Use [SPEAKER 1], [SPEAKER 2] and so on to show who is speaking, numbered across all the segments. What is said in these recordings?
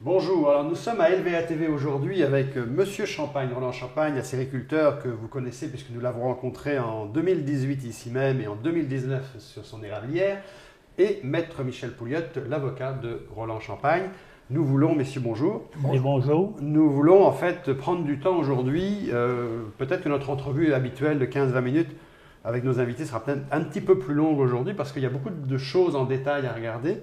[SPEAKER 1] Bonjour, alors nous sommes à LVA TV aujourd'hui avec Monsieur Champagne, Roland Champagne, acériculteur que vous connaissez puisque nous l'avons rencontré en 2018 ici même et en 2019 sur son érablière, et Maître Michel Pouliot, l'avocat de Roland Champagne. Nous voulons, messieurs, bonjour.
[SPEAKER 2] Et bonjour.
[SPEAKER 1] Nous voulons en fait prendre du temps aujourd'hui, peut-être que notre entrevue habituelle de 15-20 minutes avec nos invités sera peut-être un petit peu plus longue aujourd'hui parce qu'il y a beaucoup de choses en détail à regarder.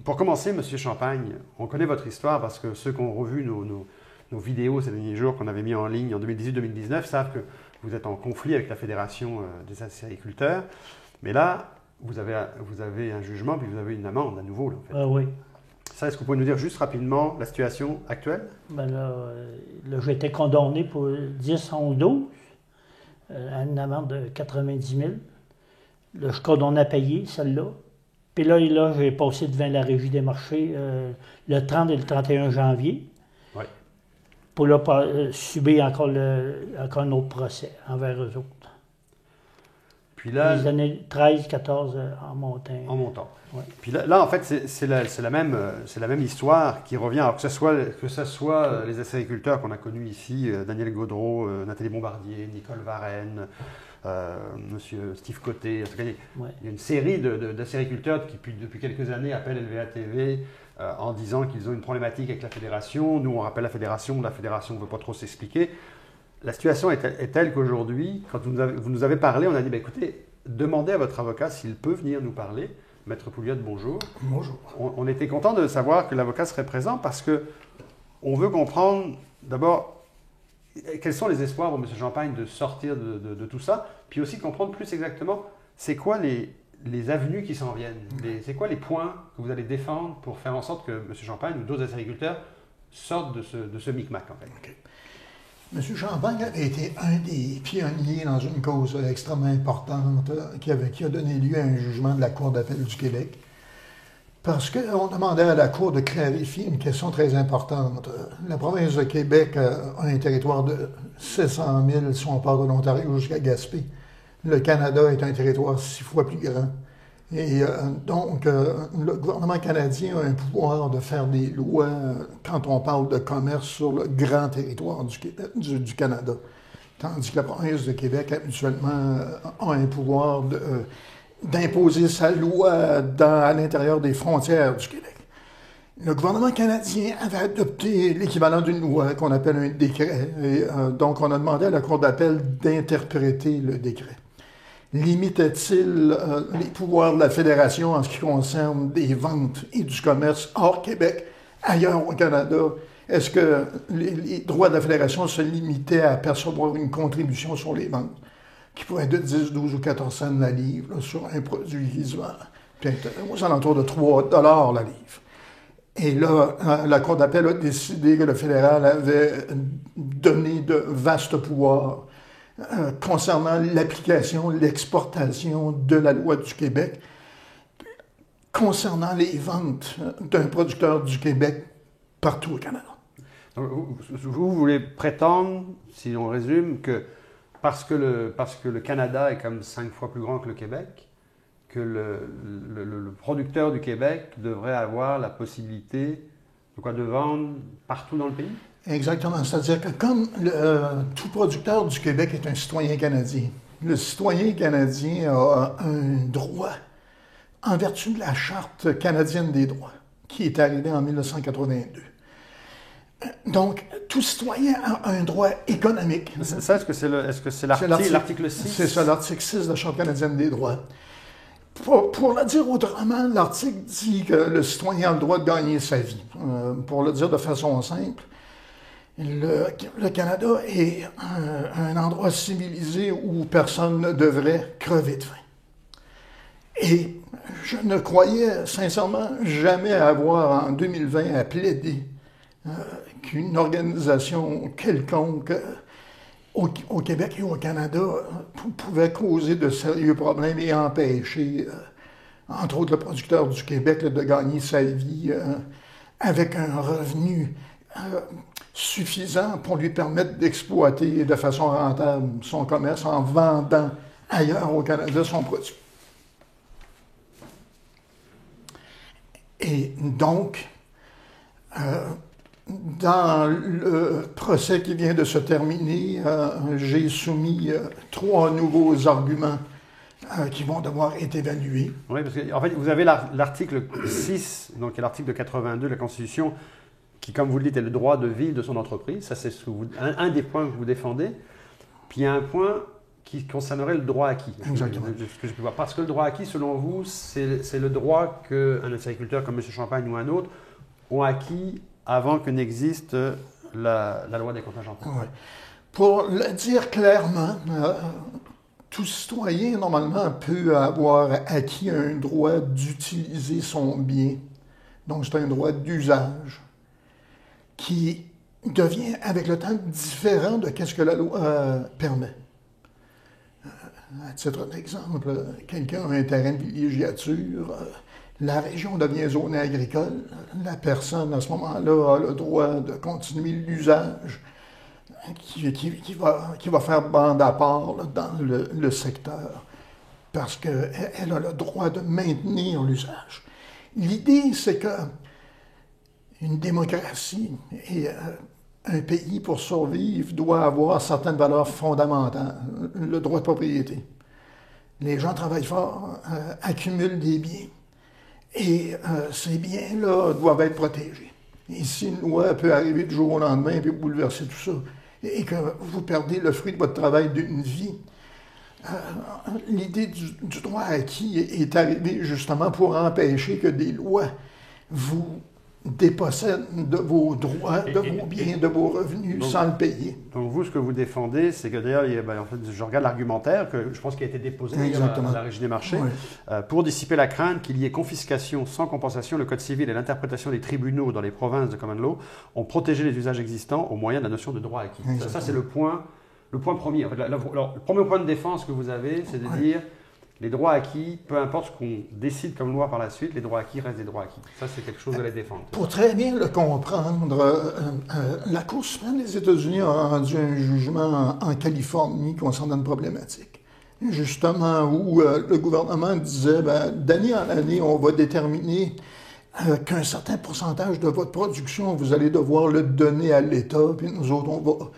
[SPEAKER 1] Pour commencer, Monsieur Champagne, on connaît votre histoire parce que ceux qui ont revu nos vidéos ces derniers jours qu'on avait mis en ligne en 2018-2019 savent que vous êtes en conflit avec la Fédération des acériculteurs. Mais là, vous avez un jugement puis vous avez une amende à nouveau. Là, en fait.
[SPEAKER 2] Oui.
[SPEAKER 1] Ça, est-ce que vous pouvez nous dire juste rapidement la situation actuelle?
[SPEAKER 2] Ben là j'ai été condamné pour 10 en 12 à une amende de 90 000. Là, je suis condamné à payer celle-là. Puis là, j'ai passé devant la Régie des marchés le 30 et le 31 janvier.
[SPEAKER 1] Oui.
[SPEAKER 2] Pour là, subir encore un autre procès envers eux autres.
[SPEAKER 1] Puis là,
[SPEAKER 2] les années 13, 14 en montant.
[SPEAKER 1] En montant.
[SPEAKER 2] Ouais.
[SPEAKER 1] Puis là, en fait, c'est la même histoire qui revient. Alors que ce soit les acériculteurs qu'on a connus ici, Daniel Gaudreau, Nathalie Bombardier, Nicole Varenne, Monsieur Steve Côté. Il y a une série d'acériculteurs qui, depuis quelques années, appellent LVA TV en disant qu'ils ont une problématique avec la fédération. Nous, on rappelle la fédération ne veut pas trop s'expliquer. La situation est telle qu'aujourd'hui, quand vous nous avez parlé, on a dit, écoutez, demandez à votre avocat s'il peut venir nous parler. Maître Pouliot, bonjour.
[SPEAKER 3] Bonjour.
[SPEAKER 1] On était content de savoir que l'avocat serait présent parce qu'on veut comprendre d'abord quels sont les espoirs pour M. Champagne de sortir de tout ça, puis aussi comprendre plus exactement c'est quoi les avenues qui s'en viennent, c'est quoi les points que vous allez défendre pour faire en sorte que M. Champagne ou d'autres acériculteurs sortent de ce micmac en fait.
[SPEAKER 3] Okay. M. Champagne avait été un des pionniers dans une cause extrêmement importante qui a donné lieu à un jugement de la Cour d'appel du Québec. Parce qu'on demandait à la Cour de clarifier une question très importante. La province de Québec a un territoire de 700 000 si on part de l'Ontario jusqu'à Gaspé. Le Canada est un territoire 6 fois plus grand. Et donc, le gouvernement canadien a un pouvoir de faire des lois quand on parle de commerce sur le grand territoire du Canada. Tandis que la province de Québec, habituellement, a un pouvoir d'imposer sa loi à l'intérieur des frontières du Québec. Le gouvernement canadien avait adopté l'équivalent d'une loi qu'on appelle un décret. Et, donc, on a demandé à la Cour d'appel d'interpréter le décret. Limitait-il les pouvoirs de la Fédération en ce qui concerne des ventes et du commerce hors Québec, ailleurs au Canada? Est-ce que les droits de la Fédération se limitaient à percevoir une contribution sur les ventes, qui pourrait être de 10, 12 ou 14 cents la livre là, sur un produit qui se vend peut-être aux alentours de 3 $ la livre? Et là, la Cour d'appel a décidé que le fédéral avait donné de vastes pouvoirs concernant l'application, l'exportation de la loi du Québec, concernant les ventes d'un producteur du Québec partout au Canada.
[SPEAKER 1] Donc, vous voulez prétendre, si on résume, que parce que le Canada est comme 5 fois plus grand que le Québec, que le producteur du Québec devrait avoir la possibilité de vendre partout dans le pays?
[SPEAKER 3] Exactement. C'est-à-dire que comme tout producteur du Québec est un citoyen canadien, le citoyen canadien a un droit en vertu de la Charte canadienne des droits, qui est arrivée en 1982. Donc, tout citoyen a un droit économique.
[SPEAKER 1] Ça, est-ce que c'est l'article 6?
[SPEAKER 3] C'est ça, l'article 6 de la Charte canadienne des droits. Pour le dire autrement, l'article dit que le citoyen a le droit de gagner sa vie. Pour le dire de façon simple, le Canada est un endroit civilisé où personne ne devrait crever de faim. Et je ne croyais sincèrement jamais avoir en 2020 à plaider qu'une organisation quelconque au Québec et au Canada pouvait causer de sérieux problèmes et empêcher, entre autres, le producteur du Québec de gagner sa vie avec un revenu suffisant pour lui permettre d'exploiter de façon rentable son commerce en vendant ailleurs au Canada son produit. Et donc, Dans le procès qui vient de se terminer, j'ai soumis 3 nouveaux arguments qui vont devoir être évalués.
[SPEAKER 1] Oui, parce que en fait, vous avez l'article 6, donc l'article de 82 de la Constitution, qui, comme vous le dites, est le droit de vivre de son entreprise. Ça, c'est un des points que vous défendez. Puis il y a un point qui concernerait le droit acquis.
[SPEAKER 3] Exactement.
[SPEAKER 1] Ce que je peux voir. Parce que le droit acquis, selon vous, c'est le droit qu'un agriculteur comme M. Champagne ou un autre ont acquis avant que n'existe la loi des contingentements.
[SPEAKER 3] Ouais. Pour le dire clairement, tout citoyen, normalement, peut avoir acquis un droit d'utiliser son bien. Donc, c'est un droit d'usage qui devient, avec le temps, différent de ce que la loi permet. À titre d'exemple, quelqu'un a un terrain de villégiature, la région devient zonée agricole, la personne, à ce moment-là, a le droit de continuer l'usage qui va faire bande à part là, dans le secteur, parce qu'elle a le droit de maintenir l'usage. L'idée, c'est que une démocratie et un pays, pour survivre, doit avoir certaines valeurs fondamentales. Le droit de propriété. Les gens travaillent fort, accumulent des biens. Et ces biens-là doivent être protégés. Et si une loi peut arriver du jour au lendemain et bouleverser tout ça, et que vous perdez le fruit de votre travail d'une vie, l'idée du droit acquis est arrivée justement pour empêcher que des lois vous dépossèdent de vos droits, de vos biens, de vos revenus
[SPEAKER 1] donc,
[SPEAKER 3] sans le payer.
[SPEAKER 1] Donc vous, ce que vous défendez, c'est que d'ailleurs, en fait, je regarde l'argumentaire, que je pense qu'il a été déposé à la Régie des marchés, oui. Pour dissiper la crainte qu'il y ait confiscation sans compensation, le Code civil et l'interprétation des tribunaux dans les provinces de Common Law ont protégé les usages existants au moyen de la notion de droit acquis. Ça c'est le point premier. En fait, alors, le premier point de défense que vous avez, c'est de dire les droits acquis, peu importe ce qu'on décide comme loi par la suite, les droits acquis restent des droits acquis. Ça, c'est quelque chose de la défendre.
[SPEAKER 3] Pour très bien le comprendre, la Cour suprême des États-Unis a rendu un jugement en Californie concernant une problématique. Justement, où le gouvernement disait, d'année en année, on va déterminer qu'un certain pourcentage de votre production, vous allez devoir le donner à l'État, puis nous autres, on va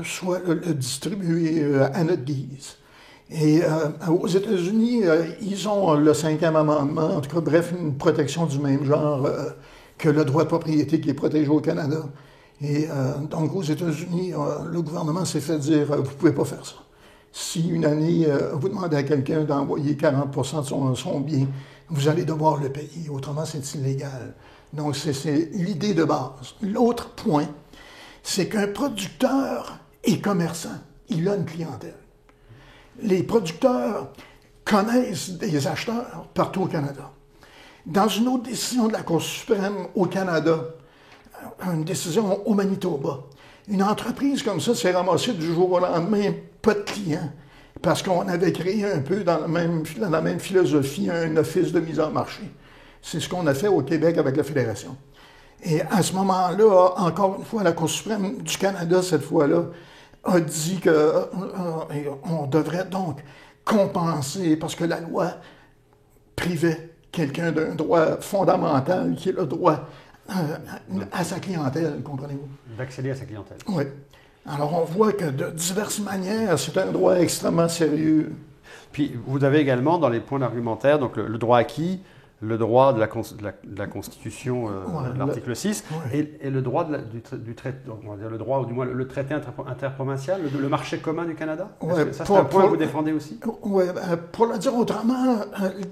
[SPEAKER 3] soit le distribuer à notre guise. Et aux États-Unis, ils ont le 5e amendement, en tout cas, bref, une protection du même genre que le droit de propriété qui est protégé au Canada. Et donc, aux États-Unis, le gouvernement s'est fait dire, vous ne pouvez pas faire ça. Si une année, vous demandez à quelqu'un d'envoyer 40% de son bien, vous allez devoir le payer, autrement c'est illégal. Donc, c'est l'idée de base. L'autre point, c'est qu'un producteur est commerçant, il a une clientèle. Les producteurs connaissent des acheteurs partout au Canada. Dans une autre décision de la Cour suprême au Canada, une décision au Manitoba, une entreprise comme ça s'est ramassée du jour au lendemain, pas de clients, parce qu'on avait créé un peu dans la même philosophie un office de mise en marché. C'est ce qu'on a fait au Québec avec la Fédération. Et à ce moment-là, encore une fois, la Cour suprême du Canada, cette fois-là, a dit qu'on devrait donc compenser, parce que la loi privait quelqu'un d'un droit fondamental, qui est le droit à sa clientèle, comprenez-vous?
[SPEAKER 1] D'accéder à sa clientèle.
[SPEAKER 3] Oui. Alors, on voit que de diverses manières, c'est un droit extrêmement sérieux.
[SPEAKER 1] Puis, vous avez également, dans les points d'argumentaire, donc le droit acquis, le droit de la Constitution, l'article 6, et le droit du traité, on va dire le droit, ou du moins le traité interprovincial, le marché commun du Canada. Ça, c'est un point que vous défendez aussi?
[SPEAKER 3] Oui, pour le dire autrement,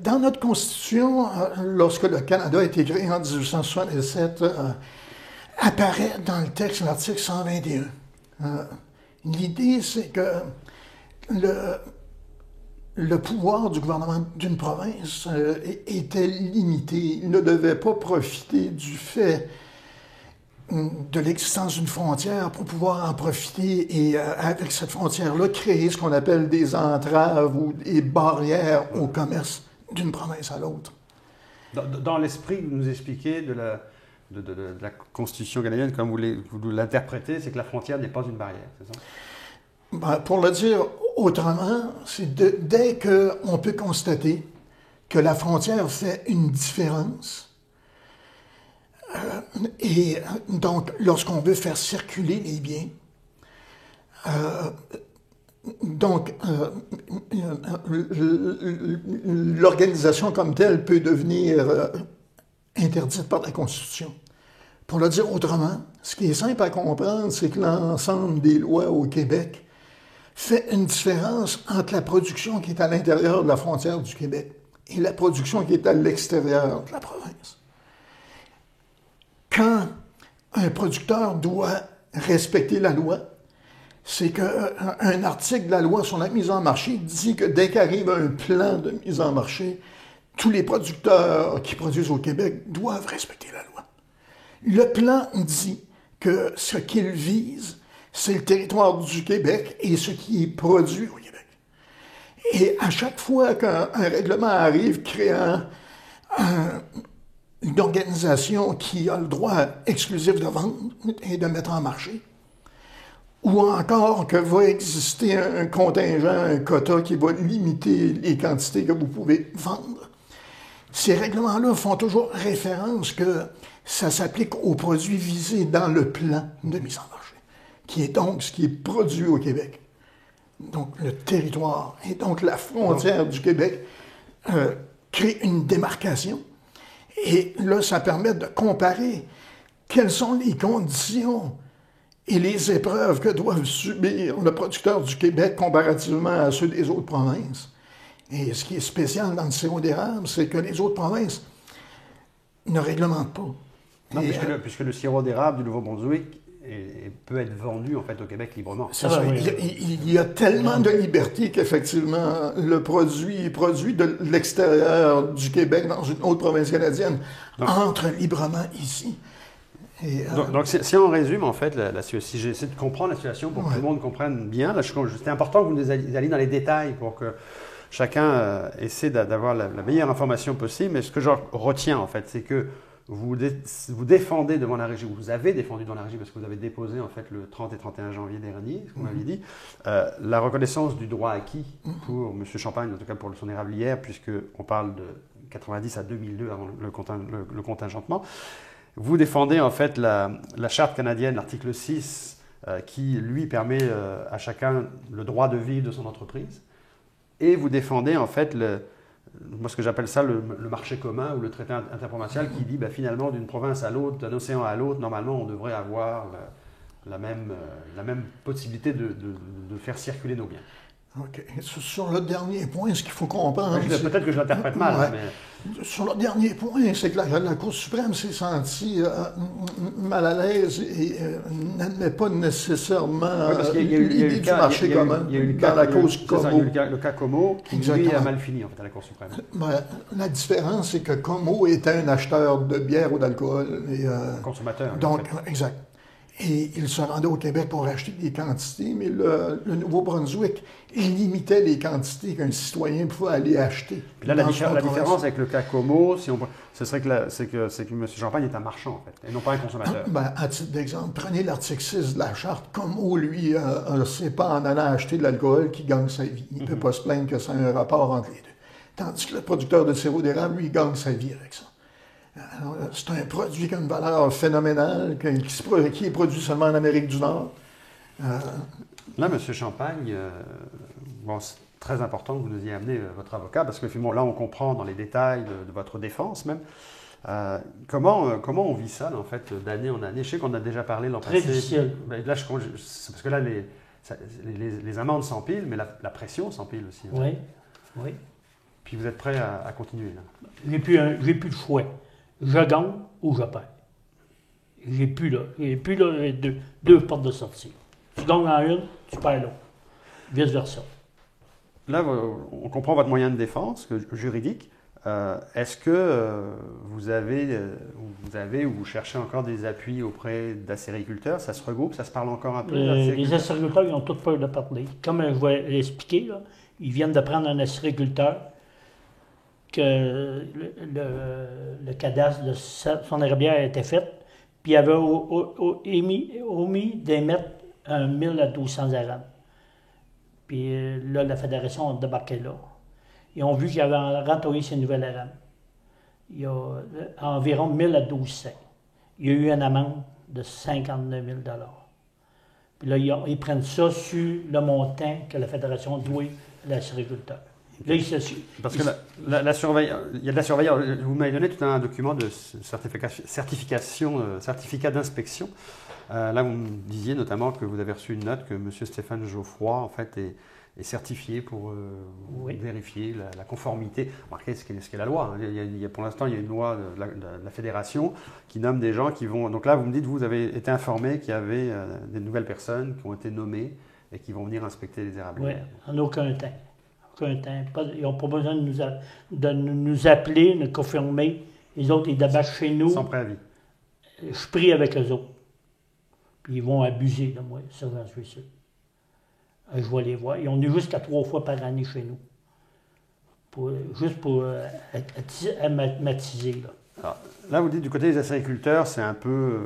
[SPEAKER 3] dans notre Constitution, lorsque le Canada a été créé en 1867, apparaît dans le texte l'article 121. L'idée, c'est que le pouvoir du gouvernement d'une province était limité. Il ne devait pas profiter du fait de l'existence d'une frontière pour pouvoir en profiter et, avec cette frontière-là, créer ce qu'on appelle des entraves ou des barrières au commerce d'une province à l'autre.
[SPEAKER 1] Dans l'esprit que vous nous expliquez de la Constitution canadienne, comme vous l'interprétez, c'est que la frontière n'est pas une barrière, c'est ça?
[SPEAKER 3] Pour le dire autrement, c'est dès qu'on peut constater que la frontière fait une différence, Et donc, lorsqu'on veut faire circuler les biens, l'organisation comme telle peut devenir interdite par la Constitution. Pour le dire autrement, ce qui est simple à comprendre, c'est que l'ensemble des lois au Québec fait une différence entre la production qui est à l'intérieur de la frontière du Québec et la production qui est à l'extérieur de la province. Quand un producteur doit respecter la loi, c'est qu'un article de la loi sur la mise en marché dit que dès qu'arrive un plan de mise en marché, tous les producteurs qui produisent au Québec doivent respecter la loi. Le plan dit que ce qu'il vise, c'est le territoire du Québec et ce qui est produit au Québec. Et à chaque fois qu'un règlement arrive créant une organisation qui a le droit exclusif de vendre et de mettre en marché, ou encore que va exister un contingent, un quota qui va limiter les quantités que vous pouvez vendre, ces règlements-là font toujours référence que ça s'applique aux produits visés dans le plan de mise en marché, qui est donc ce qui est produit au Québec. Donc le territoire et donc la frontière du Québec crée une démarcation. Et là, ça permet de comparer quelles sont les conditions et les épreuves que doivent subir le producteur du Québec comparativement à ceux des autres provinces. Et ce qui est spécial dans le sirop d'érable, c'est que les autres provinces ne réglementent pas.
[SPEAKER 1] Non, puisque le sirop d'érable du Nouveau-Brunswick peut être vendu en fait au Québec librement.
[SPEAKER 3] Il y a tellement de liberté qu'effectivement le produit de l'extérieur du Québec dans une autre province canadienne entre librement ici.
[SPEAKER 1] Donc si on résume en fait, si j'essaie de comprendre la situation pour que tout le monde comprenne bien, c'était important que vous nous alliez dans les détails pour que chacun essaie d'avoir la meilleure information possible. Mais ce que je retiens en fait, c'est que vous défendez devant la régie, vous avez défendu devant la régie parce que vous avez déposé en fait le 30 et 31 janvier dernier, ce qu'on m'avait dit, la reconnaissance du droit acquis pour M. Champagne, en tout cas pour son érablière, puisqu'on parle de 90 à 2002 avant le contingentement. Vous défendez en fait la charte canadienne, l'article 6, qui lui permet à chacun le droit de vivre de son entreprise. Et vous défendez en fait moi ce que j'appelle ça le marché commun ou le traité interprovincial qui dit finalement d'une province à l'autre, d'un océan à l'autre, normalement on devrait avoir la même possibilité de faire circuler nos biens.
[SPEAKER 3] OK. Sur le dernier point, ce qu'il faut comprendre...
[SPEAKER 1] Peut-être que je l'interprète mal, mais...
[SPEAKER 3] Sur le dernier point, c'est que la Cour suprême s'est sentie mal à l'aise et n'admet pas nécessairement l'idée du marché commun dans la cause Como.
[SPEAKER 1] Il y a eu le cas Como qui, lui, a mal fini en fait, à la Cour suprême.
[SPEAKER 3] La différence, c'est que Como était un acheteur de bière ou d'alcool.
[SPEAKER 1] Consommateur.
[SPEAKER 3] Donc, exact. Et il se rendait au Québec pour acheter des quantités, mais le Nouveau-Brunswick limitait les quantités qu'un citoyen pouvait aller acheter.
[SPEAKER 1] Puis là, la différence avec le cas Como, ce serait que M. Champagne est un marchand, en fait, et non pas un consommateur.
[SPEAKER 3] À titre d'exemple, prenez l'article 6 de la Charte. Como, lui, c'est pas en allant acheter de l'alcool qu'il gagne sa vie. Il ne peut pas se plaindre que c'est un rapport entre les deux. Tandis que le producteur de sirop d'érable, lui, gagne sa vie avec ça. C'est un produit qui a une valeur phénoménale, qui est produit seulement en Amérique du Nord.
[SPEAKER 1] Là, M. Champagne, c'est très important que vous nous y amenez votre avocat, parce que finalement, là, on comprend dans les détails de votre défense même. Comment on vit ça, là, en fait, d'année en année? Je sais qu'on a déjà parlé l'an passé.
[SPEAKER 2] Très difficile.
[SPEAKER 1] Là, parce que là, les amendes s'empilent, mais la pression s'empile aussi.
[SPEAKER 2] Oui, oui.
[SPEAKER 1] Puis vous êtes prêt à continuer, là?
[SPEAKER 2] J'ai plus de choix. Je gagne ou je perds. J'ai plus là deux portes de sortie. Tu gagnes en une, tu perds l'autre. Vice-versa.
[SPEAKER 1] Là, on comprend votre moyen de défense juridique. Est-ce que vous avez ou vous cherchez encore des appuis auprès d'acériculteurs? Ça se regroupe, ça se parle encore un peu?
[SPEAKER 2] Les acériculteurs, ils ont toutes peur de parler. Comme je vais l'expliquer, là, ils viennent de prendre un acériculteur que le cadastre de son herbière a été fait, puis il avait omis d'émettre 1000 à 1200 arames. Puis là, la fédération a débarqué là. Ils ont vu qu'il avait rentoyé ses nouvelles arames. Il y a environ 1000 à 1200. il y a eu une amende de 59 000 $. Puis là, ils prennent ça sur le montant que la Fédération doit à la sériculteur. Là,
[SPEAKER 1] parce que il y a de la surveillance. Vous m'avez donné tout un document de certificat d'inspection. Là, vous me disiez notamment que vous avez reçu une note que M. Stéphane Geoffroy, en fait, est certifié pour vérifier la conformité. Remarquez ce qu'est la loi. Pour l'instant, il y a une loi de la Fédération qui nomme des gens qui vont... Donc là, vous me dites, vous avez été informé qu'il y avait des nouvelles personnes qui ont été nommées et qui vont venir inspecter les érablières.
[SPEAKER 2] Oui, en aucun temps. Ils n'ont pas besoin de nous appeler, de nous confirmer. Les autres, ils débarquent chez nous.
[SPEAKER 1] Sans préavis.
[SPEAKER 2] Je prie avec eux autres. Puis ils vont abuser de moi, ça j'en suis sûr. Je vais les voir. Ils ont eu jusqu'à 3 fois par année chez nous. Juste pour matiser.
[SPEAKER 1] Alors, là, vous dites du côté des acériculteurs, c'est un peu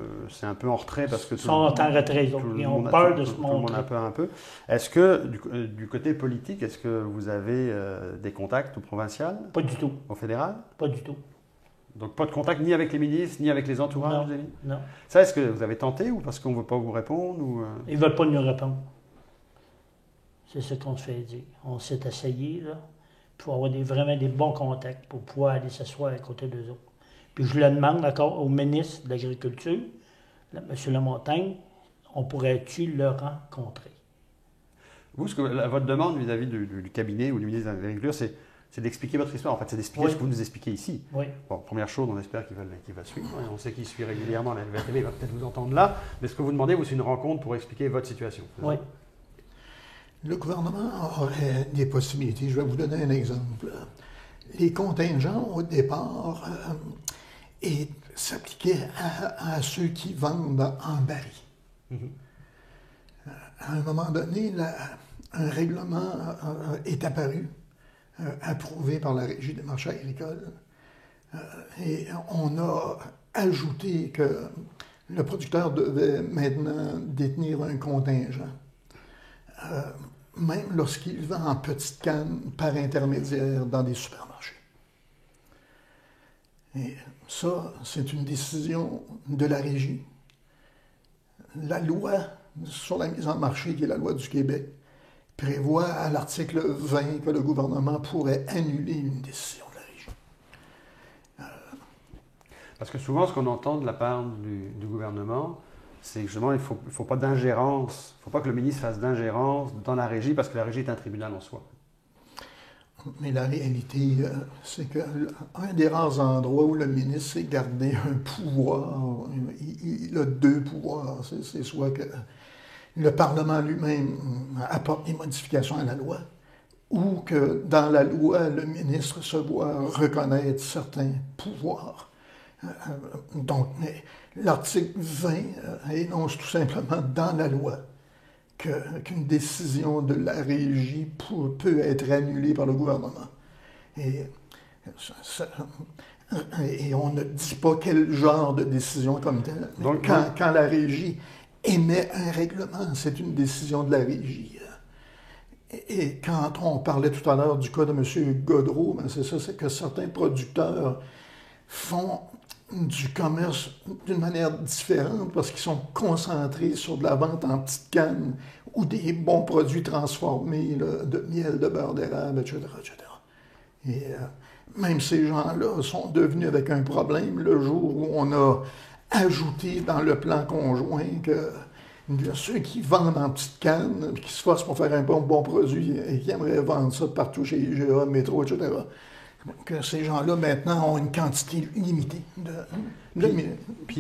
[SPEAKER 1] en retrait parce que
[SPEAKER 2] ils sont en retrait, ils ont peur de se montrer.
[SPEAKER 1] Tout le monde a peur un peu. Est-ce que du côté politique, est-ce que vous avez des contacts au provincial?
[SPEAKER 2] Pas du tout.
[SPEAKER 1] Au fédéral?
[SPEAKER 2] Pas du tout.
[SPEAKER 1] Donc pas de contact ni avec les ministres, ni avec les entourages?
[SPEAKER 2] Non.
[SPEAKER 1] Ça, est-ce que vous avez tenté ou parce qu'on ne veut pas vous répondre?
[SPEAKER 2] Ils ne veulent pas nous répondre. C'est ce qu'on se fait dire. On s'est essayé, là, pour avoir vraiment des bons contacts, pour pouvoir aller s'asseoir à côté d'eux autres. Puis je le demande encore au ministre de l'Agriculture, M. Lamontagne, on pourrait-tu le rencontrer?
[SPEAKER 1] Vous, votre demande vis-à-vis du cabinet ou du ministre de l'Agriculture, c'est d'expliquer votre histoire. En fait, c'est d'expliquer ce que vous nous expliquez ici.
[SPEAKER 2] Oui.
[SPEAKER 1] Bon, première chose, on espère qu'il va suivre. On sait qu'il suit régulièrement la LVTV, il va peut-être vous entendre là. Mais ce que vous demandez, c'est une rencontre pour expliquer votre situation.
[SPEAKER 2] Oui.
[SPEAKER 3] Le gouvernement aurait des possibilités. Je vais vous donner un exemple. Les contingents, au départ, s'appliquaient à ceux qui vendent en baril. À un moment donné, un règlement est apparu, approuvé par la Régie des marchés agricoles, et on a ajouté que le producteur devait maintenant détenir un contingent, même lorsqu'il vend en petites cannes par intermédiaire dans des supermarchés. Et ça, c'est une décision de la Régie. La loi sur la mise en marché, qui est la loi du Québec, prévoit à l'article 20 que le gouvernement pourrait annuler une décision de la Régie.
[SPEAKER 1] Parce que souvent, ce qu'on entend de la part du gouvernement, c'est que justement, il ne faut pas d'ingérence, il ne faut pas que le ministre fasse d'ingérence dans la Régie, parce que la Régie est un tribunal en soi.
[SPEAKER 3] Mais la réalité, c'est qu'un des rares endroits où le ministre s'est gardé un pouvoir, il a 2 pouvoirs. C'est soit que le Parlement lui-même apporte des modifications à la loi, ou que dans la loi, le ministre se voit reconnaître certains pouvoirs. Donc, l'article 20 énonce tout simplement dans la loi qu'une décision de la Régie peut être annulée par le gouvernement. Et on ne dit pas quel genre de décision comme telle. Donc, quand la Régie émet un règlement, c'est une décision de la Régie. Et quand on parlait tout à l'heure du cas de M. Godreau, c'est ça, c'est que certains producteurs font du commerce d'une manière différente parce qu'ils sont concentrés sur de la vente en petites cannes ou des bons produits transformés, là, de miel, de beurre d'érable, etc., etc. Et même ces gens-là sont devenus avec un problème le jour où on a ajouté dans le plan conjoint que ceux qui vendent en petites cannes, qui se forcent pour faire un bon produit et qui aimeraient vendre ça partout chez IGA, Métro, etc., que ces gens-là, maintenant, ont une quantité limitée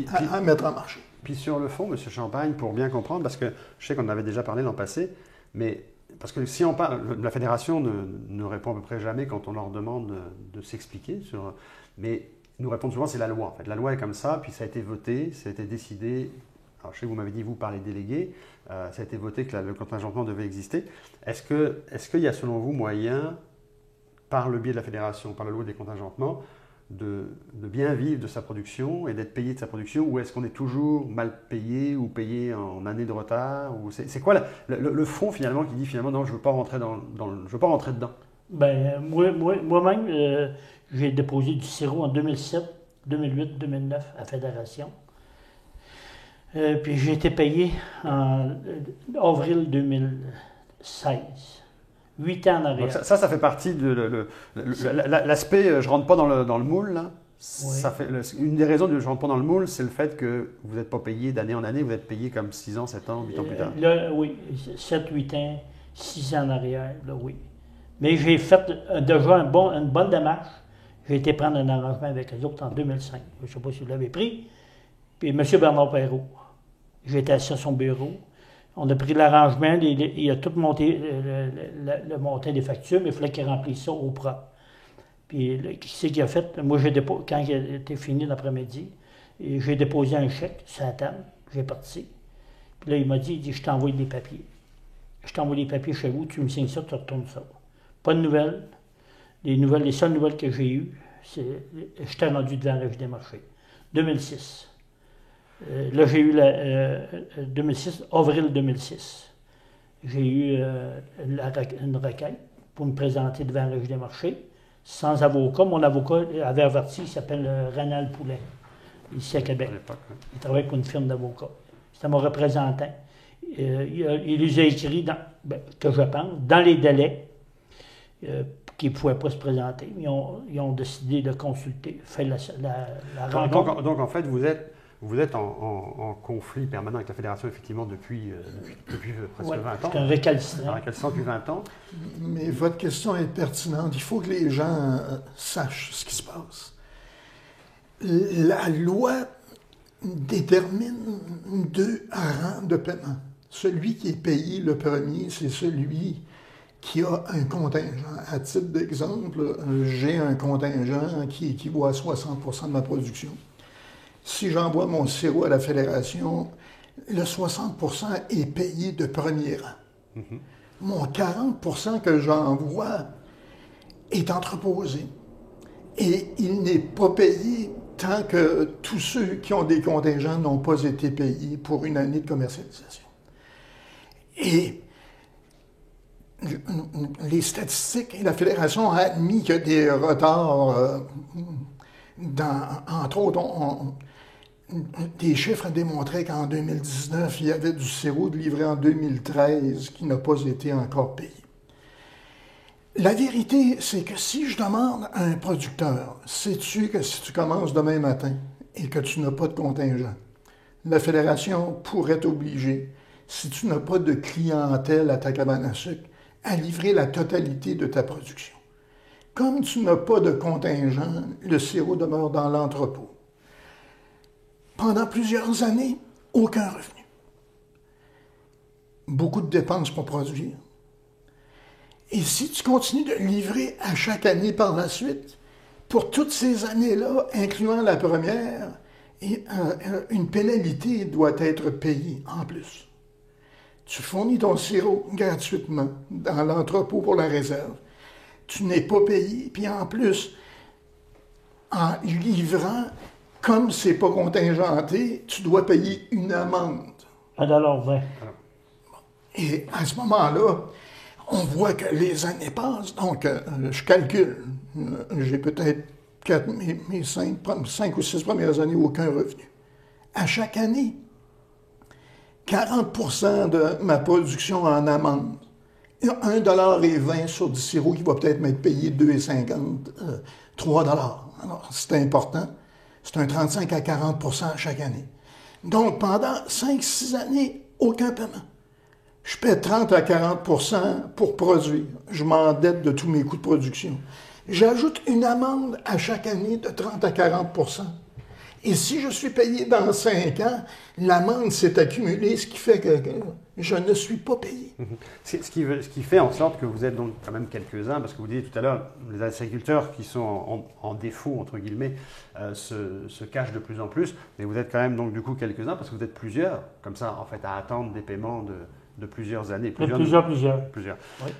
[SPEAKER 3] à mettre en marché.
[SPEAKER 1] Puis sur le fond, M. Champagne, pour bien comprendre, parce que je sais qu'on en avait déjà parlé l'an passé, mais parce que si on parle, la Fédération ne répond à peu près jamais quand on leur demande de s'expliquer, mais ils nous répondent souvent c'est la loi. En fait, la loi est comme ça, puis ça a été voté, ça a été décidé. Alors je sais que vous m'avez dit, vous, par les délégués, ça a été voté que le contingentement devait exister. Est-ce qu'il y a, selon vous, moyen, par le biais de la Fédération, par la loi des contingentements, de bien vivre de sa production et d'être payé de sa production, ou est-ce qu'on est toujours mal payé ou payé en années de retard? C'est quoi le fond finalement qui dit finalement non, je ne veux pas rentrer je veux pas rentrer dedans?
[SPEAKER 2] Ben, moi-même, j'ai déposé du sirop en 2007, 2008, 2009 à la Fédération. Puis j'ai été payé en avril 2016. 8 ans en arrière.
[SPEAKER 1] Donc ça fait partie de l'aspect je rentre pas dans le moule, là.
[SPEAKER 2] Oui.
[SPEAKER 1] Ça fait, une des raisons de je rentre pas dans le moule, c'est le fait que vous n'êtes pas payé d'année en année, vous êtes payé comme 6 ans, 7 ans, 8 ans plus tard.
[SPEAKER 2] Là, oui, 7, 8 ans, 6 ans en arrière, là, oui. Mais j'ai fait déjà une bonne démarche. J'ai été prendre un arrangement avec eux autres en 2005. Je ne sais pas si vous l'avez pris. Puis M. Bernard Perrault, j'étais assis à son bureau. On a pris l'arrangement, il a tout monté, le montant des factures, mais il fallait qu'il remplisse ça au propre. Puis, qui c'est qu'il a fait? Moi, quand il était fini l'après-midi, j'ai déposé un chèque sur la table, j'ai parti. Puis là, il m'a dit, je t'envoie les papiers. Je t'envoie les papiers chez vous, tu me signes ça, tu retournes ça. Pas de nouvelles. Les seules nouvelles que j'ai eues, c'est j'étais rendu devant le des marchés. 2006. Là, j'ai eu 2006, avril 2006. J'ai eu une requête pour me présenter devant le des marchés, sans avocat. Mon avocat avait averti, il s'appelle Renald Poulet, ici à Québec. Il travaille pour une firme d'avocats. C'était mon représentant. Il les a écrits, que je pense, dans les délais, qu'ils ne pouvaient pas se présenter. Ils ont décidé de consulter, faire la rencontre.
[SPEAKER 1] Donc, en fait, vous êtes en conflit permanent avec la Fédération, effectivement, depuis presque 20 ans.
[SPEAKER 2] C'est un récalcitrant.
[SPEAKER 1] Un récalcitrant depuis 20 ans.
[SPEAKER 3] Mais votre question est pertinente. Il faut que les gens sachent ce qui se passe. La loi détermine 2 rangs de paiement. Celui qui est payé le premier, c'est celui qui a un contingent. À titre d'exemple, j'ai un contingent qui équivaut à 60% de ma production. Si j'envoie mon sirop à la Fédération, le 60% est payé de premier rang. Mm-hmm. Mon 40% que j'envoie est entreposé. Et il n'est pas payé tant que tous ceux qui ont des contingents n'ont pas été payés pour une année de commercialisation. Et les statistiques et la Fédération ont admis qu'il y a des retards entre autres, des chiffres démontraient qu'en 2019, il y avait du sirop de livré en 2013 qui n'a pas été encore payé. La vérité, c'est que si je demande à un producteur, sais-tu que si tu commences demain matin et que tu n'as pas de contingent, la Fédération pourrait t'obliger, si tu n'as pas de clientèle à ta cabane à sucre, à livrer la totalité de ta production. Comme tu n'as pas de contingent, le sirop demeure dans l'entrepôt. Pendant plusieurs années, aucun revenu. Beaucoup de dépenses pour produire. Et si tu continues de livrer à chaque année par la suite, pour toutes ces années-là, incluant la première, une pénalité doit être payée en plus. Tu fournis ton sirop gratuitement dans l'entrepôt pour la réserve. Tu n'es pas payé, puis en plus, en livrant, comme c'est pas contingenté, tu dois payer une amende.
[SPEAKER 2] $1,20.
[SPEAKER 3] Et à ce moment-là, on voit que les années passent, donc je calcule. J'ai peut-être mes 5 ou 6 premières années aucun revenu. À chaque année, 40% de ma production en amende. $1,20 sur du sirop qui va peut-être m'être payé $2,50, $3. Alors, c'est important. C'est un 35 à 40% chaque année. Donc, pendant 5-6 années, aucun paiement. Je paie 30 à 40% pour produire. Je m'endette de tous mes coûts de production. J'ajoute une amende à chaque année de 30 à 40%. Et si je suis payé dans 5 ans, l'amende s'est accumulée, ce qui fait que je ne suis pas payé.
[SPEAKER 1] Ce qui fait en sorte que vous êtes donc quand même quelques-uns, parce que vous disiez tout à l'heure, les agriculteurs qui sont en défaut, entre guillemets, se cachent de plus en plus, mais vous êtes quand même donc du coup quelques-uns, parce que vous êtes plusieurs, comme ça, en fait, à attendre des paiements de plusieurs années.
[SPEAKER 2] Plusieurs.
[SPEAKER 1] Oui.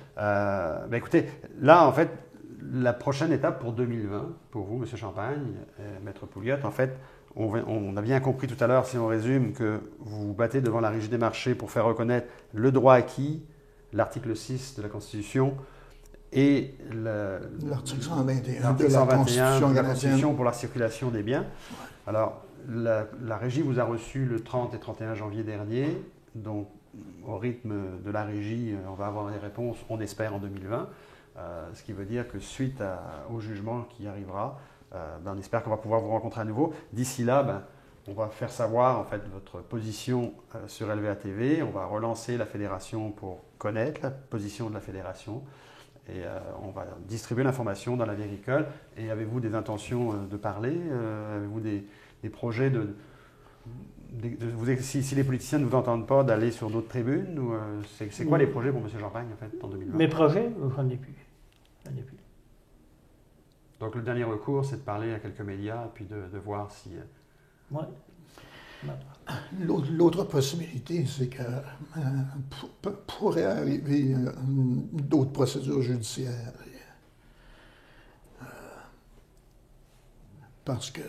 [SPEAKER 1] Écoutez, là, en fait, la prochaine étape pour 2020, pour vous, M. Champagne, Maître Pouliot, en fait, on a bien compris tout à l'heure, si on résume, que vous vous battez devant la Régie des marchés pour faire reconnaître le droit acquis, l'article 6 de la Constitution et
[SPEAKER 3] l'article 121
[SPEAKER 1] de la Constitution pour la circulation des biens. Alors, la régie vous a reçu le 30 et 31 janvier dernier. Donc, au rythme de la régie, on va avoir des réponses, on espère, en 2020. Ce qui veut dire que suite au jugement qui arrivera, on espère qu'on va pouvoir vous rencontrer à nouveau. D'ici là, on va faire savoir en fait votre position sur LVA TV. On va relancer la fédération pour connaître la position de la fédération. Et on va distribuer l'information dans la vie agricole. Et avez-vous des intentions de parler? Avez-vous des projets si les politiciens ne vous entendent pas, d'aller sur d'autres tribunes? C'est quoi les projets pour M. Champagne en fait, en 2020?
[SPEAKER 2] Mes projets, j'en ai plus.
[SPEAKER 1] Donc le dernier recours, c'est de parler à quelques médias et puis de voir si...
[SPEAKER 2] Ouais.
[SPEAKER 3] L'autre possibilité, c'est que pourrait arriver d'autres procédures judiciaires. Parce que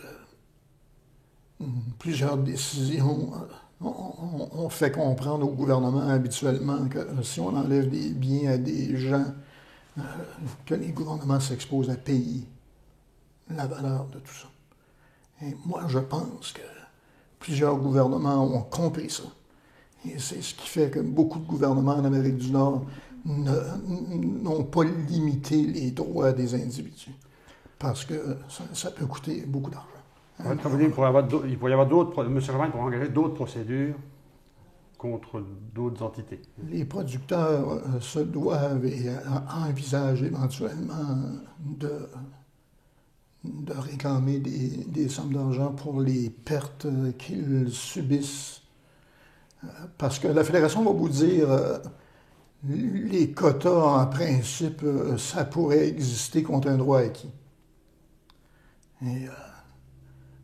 [SPEAKER 3] plusieurs décisions ont fait comprendre au gouvernement habituellement que si on enlève des biens à des gens, que les gouvernements s'exposent à payer la valeur de tout ça. Et moi, je pense que plusieurs gouvernements ont compris ça. Et c'est ce qui fait que beaucoup de gouvernements en Amérique du Nord n'ont pas limité les droits des individus. Parce que ça peut coûter beaucoup d'argent.
[SPEAKER 1] Comme vous dites, il pourrait y avoir d'autres... M. Champagne pourrait engager d'autres procédures contre d'autres entités.
[SPEAKER 3] Les producteurs se doivent et envisagent éventuellement de réclamer des sommes d'argent pour les pertes qu'ils subissent. Parce que la Fédération va vous dire, les quotas, en principe, ça pourrait exister contre un droit acquis. Et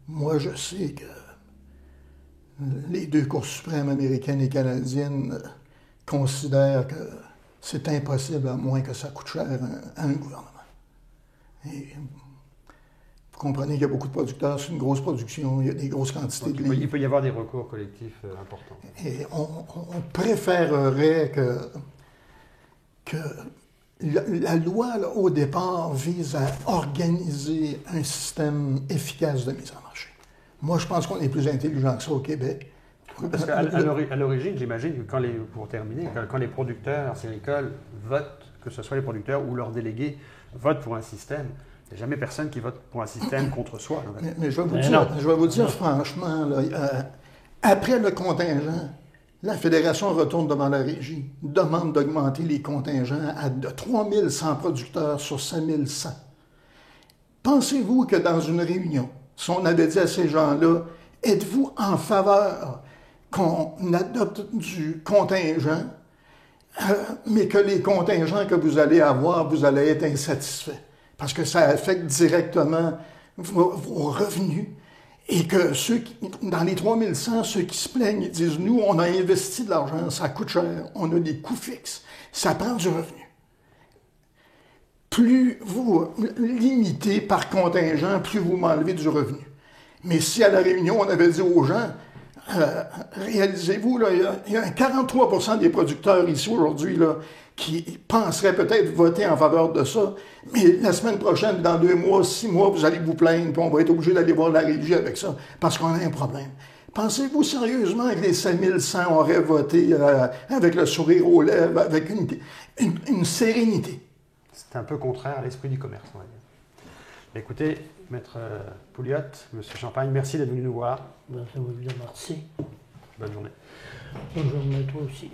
[SPEAKER 3] moi, je sais que les deux cours suprêmes américaines et canadiennes considèrent que c'est impossible à moins que ça coûte cher à un gouvernement. Et vous comprenez qu'il y a beaucoup de producteurs, c'est une grosse production, il y a des grosses quantités de livres.
[SPEAKER 1] Il peut y avoir des recours collectifs importants.
[SPEAKER 3] Et on préférerait que la loi, là, au départ, vise à organiser un système efficace de mise en marché. Moi, je pense qu'on est plus intelligent que ça au Québec.
[SPEAKER 1] Parce qu'à l'origine, j'imagine que pour terminer, quand les producteurs agricoles votent, que ce soit les producteurs ou leurs délégués, votent pour un système, il n'y a jamais personne qui vote pour un système contre soi.
[SPEAKER 3] Mais je vais vous dire franchement, là, après le contingent, la Fédération retourne devant la régie, demande d'augmenter les contingents à 3100 producteurs sur 5100. Pensez-vous que dans une réunion, si on avait dit à ces gens-là, êtes-vous en faveur qu'on adopte du contingent, mais que les contingents que vous allez avoir, vous allez être insatisfaits? Parce que ça affecte directement vos revenus. Et que dans les 3100, ceux qui se plaignent, ils disent, nous, on a investi de l'argent, ça coûte cher, on a des coûts fixes, ça prend du revenu. Plus vous limitez par contingent, plus vous m'enlevez du revenu. Mais si à la réunion, on avait dit aux gens, réalisez-vous, là, il y a 43% des producteurs ici aujourd'hui là, qui penseraient peut-être voter en faveur de ça, mais la semaine prochaine, dans 2 mois, 6 mois, vous allez vous plaindre, puis on va être obligé d'aller voir la régie avec ça, parce qu'on a un problème. Pensez-vous sérieusement que les 5100 auraient voté avec le sourire aux lèvres, avec une sérénité?
[SPEAKER 1] C'est un peu contraire à l'esprit du commerce, on va dire. Écoutez, Maître Pouliot, M. Champagne, merci d'être venu nous voir.
[SPEAKER 2] Ça va bien, merci.
[SPEAKER 1] Bonne journée.
[SPEAKER 2] Bonne journée, toi aussi.